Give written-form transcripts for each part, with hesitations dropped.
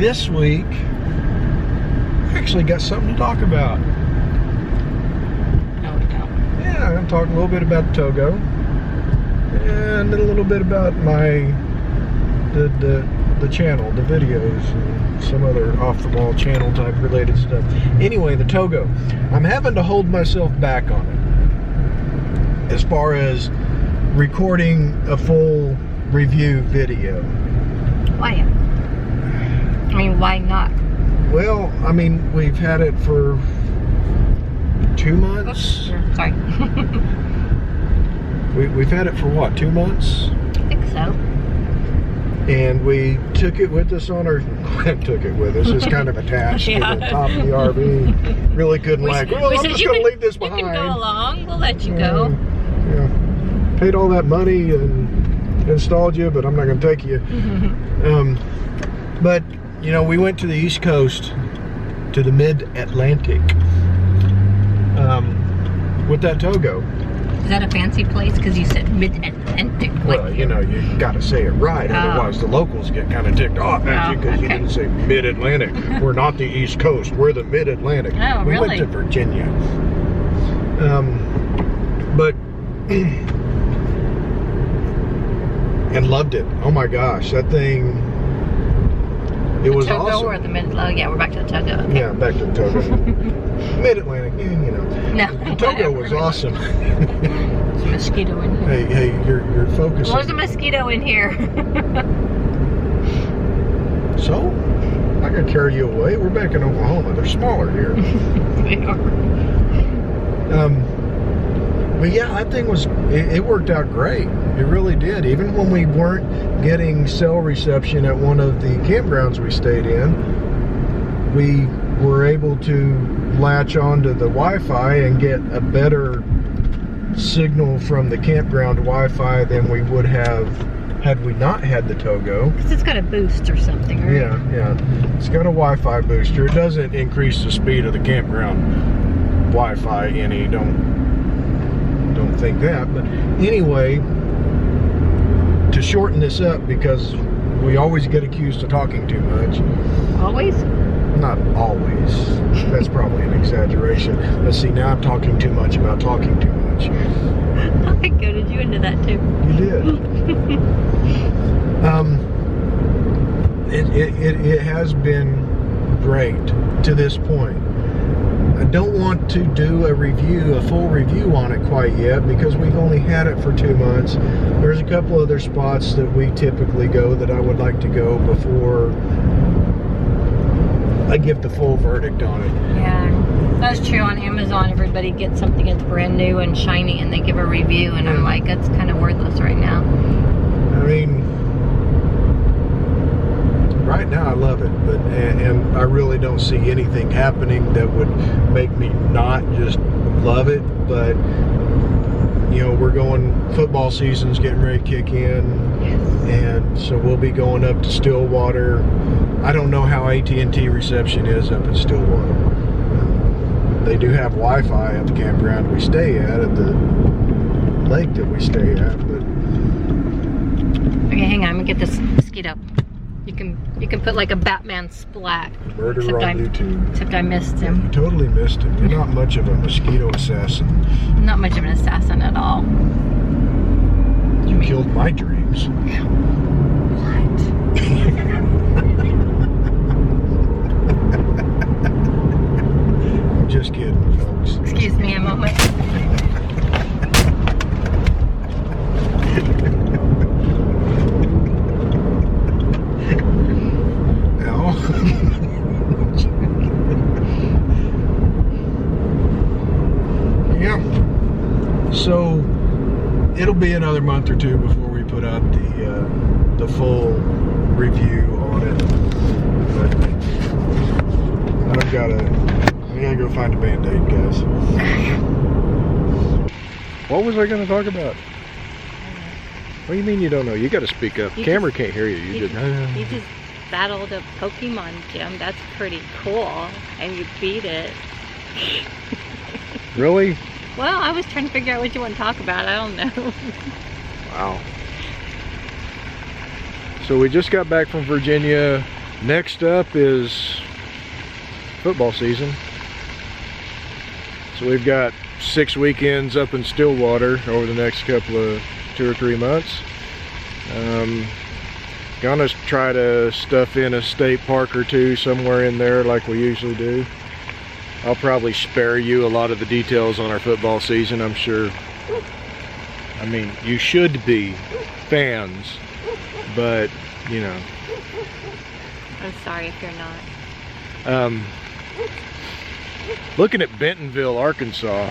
this week, I actually got something to talk about. No, we don't. Yeah, I'm going to talk a little bit about TOGO and a little bit about the channel, the videos, and some other off-the-wall channel type related stuff. Anyway, the TOGO. I'm having to hold myself back on it as far as recording a full review video. Why? I mean, why not? Well, I mean, we've had it for 2 months. Oops, sorry. We've had it for what, 2 months? I think so. And we took it with us on our, took it with us, it's kind of attached to the top of the RV. Really couldn't I'm just going to leave this behind. You can go along, we'll let you go. Yeah. Paid all that money and installed you, but I'm not going to take you. But, you know, we went to the East Coast, to the Mid-Atlantic, with that TOGO. Is that a fancy place? Because you said Mid-Atlantic. Well, you know, you got to say it right, otherwise the locals get kind of ticked off at you because you didn't say Mid-Atlantic. We're not the East Coast, we're the Mid-Atlantic. Oh, we really? went to Virginia. But, and loved it. Oh my gosh, that thing, it was TOGO awesome. Or the yeah, we're back to the TOGO. Okay. Yeah, back to the TOGO. Mid-Atlantic, you know. No, the TOGO was awesome. There's a mosquito in here. Hey, you're focusing. There's a mosquito in here. So, I can carry you away. We're back in Oklahoma. They're smaller here. They are. But yeah, that thing was, it worked out great. It really did. Even when we weren't getting cell reception at one of the campgrounds we stayed in, we were able to latch onto the Wi-Fi and get a better signal from the campground Wi-Fi than we would have had we not had the TOGO. Because it's got a boost or something, right? Yeah. It's got a Wi-Fi booster. It doesn't increase the speed of the campground Wi-Fi any. Don't think that. But anyway, to shorten this up, because we always get accused of talking too much. Always? Not always. That's probably an exaggeration. Let's see, now I'm talking too much about talking too much. I goaded you into that too. You did. It has been great to this point. I don't want to do a full review on it quite yet because we've only had it for 2 months. There's a couple other spots that we typically go that I would like to go before I give the full verdict on it. Yeah, that's true. On Amazon, everybody gets something that's brand new and shiny and they give a review, and I'm like, that's kind of worthless right now. I mean, right now I love it, but and I really don't see anything happening that would make me not just love it. But you know, we're going, football season's getting ready to kick in, and so we'll be going up to Stillwater. I don't know how AT&T reception is up in Stillwater. They do have Wi-Fi at the campground we stay at the lake that we stay at. But okay, hang on, I'm gonna get this mosquito. You can put like a Batman splat. Murder on YouTube. Except I missed him. You totally missed him. You're not much of a mosquito assassin. Not much of an assassin at all. You killed my dreams. What? I'm just kidding, folks. Excuse me a moment. Yeah. So it'll be another month or two before we put out the full review on it. But I gotta go find a Band-Aid, guys. What was I gonna talk about? What do you mean you don't know? You gotta speak up. Camera can't hear you. You just battled a Pokemon gym. That's pretty cool. And you beat it. Really? Well, I was trying to figure out what you want to talk about. I don't know. Wow. So we just got back from Virginia. Next up is football season. So we've got 6 weekends up in Stillwater over the next couple of 2 or 3 months. Gonna try to stuff in a state park or two somewhere in there like we usually do. I'll probably spare you a lot of the details on our football season, I'm sure. I mean, you should be fans, but you know. I'm sorry if you're not. Looking at Bentonville, Arkansas,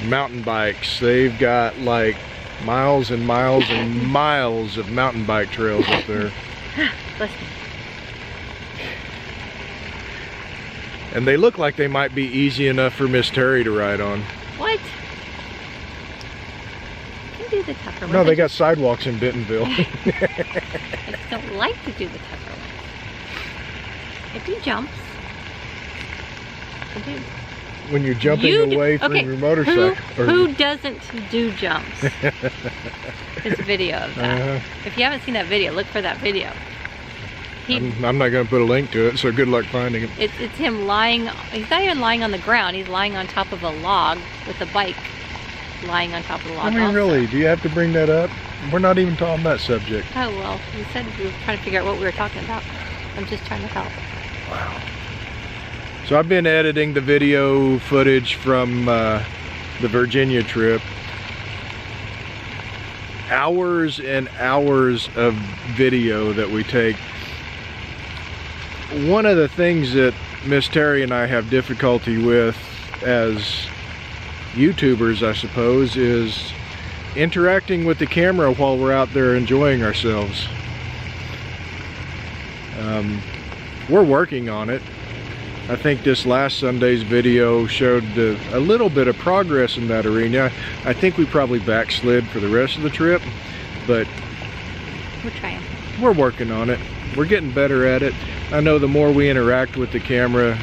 mountain bikes, they've got like miles and miles and miles of mountain bike trails up there. Listen. And they look like they might be easy enough for Miss Terry to ride on. What? You can do the tougher ones. No, they got sidewalks in Bentonville. I just don't like to do the tougher ones. I do jumps. I do. When you're jumping away from your motorcycle. Who doesn't do jumps? There's a video of that. If you haven't seen that video, look for that video. I'm not going to put a link to it, so good luck finding it. It's him lying. He's not even lying on the ground. He's lying on top of a log with a bike lying on top of the log. I mean, also. really, do you have to bring that up? We're not even talking that subject. Oh, well, you said we were trying to figure out what we were talking about. I'm just trying to help. Wow. So I've been editing the video footage from the Virginia trip. Hours and hours of video that we take. One of the things that Miss Terry and I have difficulty with as YouTubers, I suppose, is interacting with the camera while we're out there enjoying ourselves. We're working on it. I think this last Sunday's video showed a little bit of progress in that arena. I think we probably backslid for the rest of the trip, but we're trying. We're working on it. We're getting better at it. I know the more we interact with the camera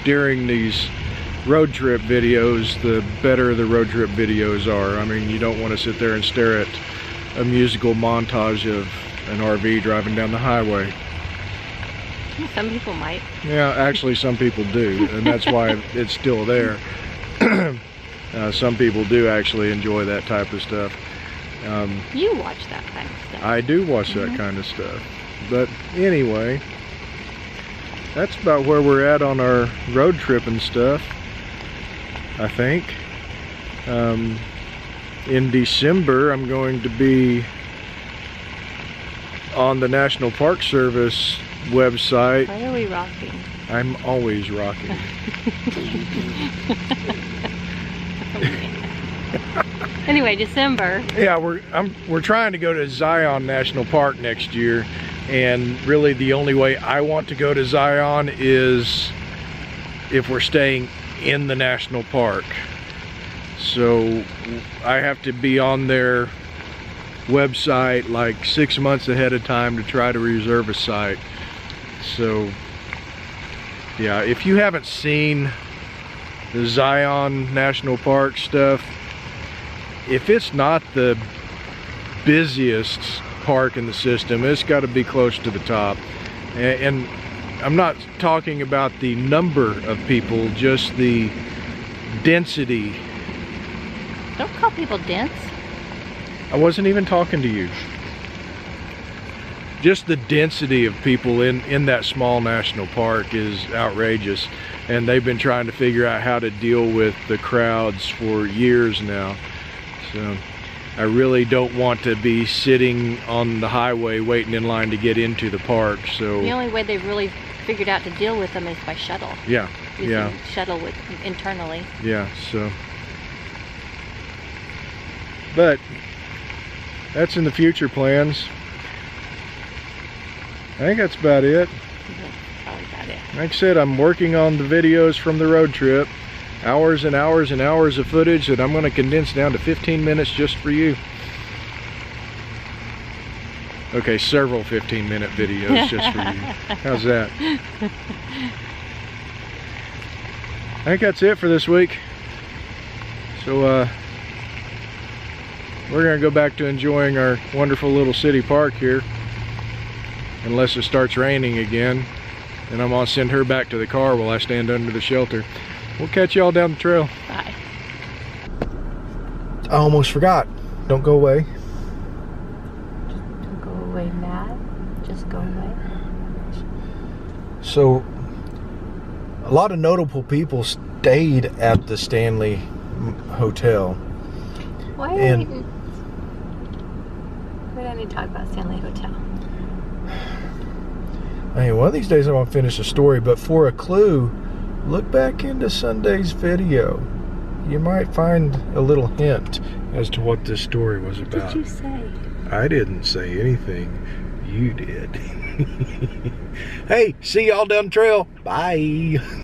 during these road trip videos, the better the road trip videos are. I mean, you don't want to sit there and stare at a musical montage of an RV driving down the highway. Some people might. Yeah, actually some people do, and that's why it's still there. Some people do actually enjoy that type of stuff. You watch that kind of stuff. I do watch that kind of stuff. But anyway, that's about where we're at on our road trip and stuff, I think. In December, I'm going to be on the National Park Service website. Why are we rocking? I'm always rocking. Anyway, December. Yeah, we're trying to go to Zion National Park next year, and really the only way I want to go to Zion is if we're staying in the national park. So I have to be on their website like 6 months ahead of time to try to reserve a site. So yeah, if you haven't seen the Zion National Park stuff, if it's not the busiest park in the system, it's got to be close to the top. And I'm not talking about the number of people, just the density. Don't call people dense. I wasn't even talking to you. Just the density of people in that small national park is outrageous, and they've been trying to figure out how to deal with the crowds for years now. So I really don't want to be sitting on the highway waiting in line to get into the park. So the only way they've really figured out to deal with them is by shuttle. Yeah, using shuttle internally. Yeah, so. But that's in the future plans. I think that's about it. That's probably about it. Like I said, I'm working on the videos from the road trip. Hours and hours and hours of footage that I'm going to condense down to 15 minutes just for you. Okay, several 15-minute videos just for you. How's that? I think that's it for this week. So we're going to go back to enjoying our wonderful little city park here. unless it starts raining again. And I'm gonna send her back to the car while I stand under the shelter. We'll catch y'all down the trail. Bye. I almost forgot. Don't go away. Don't go away, Matt. Just go away. So, a lot of notable people stayed at the Stanley Hotel. Why And- we don't need to talk about Stanley Hotel. Hey, one of these days I'm gonna finish the story, but for a clue, look back into Sunday's video. You might find a little hint as to what this story was What about. did you say? I didn't say anything. You did. Hey, see y'all down the trail. Bye.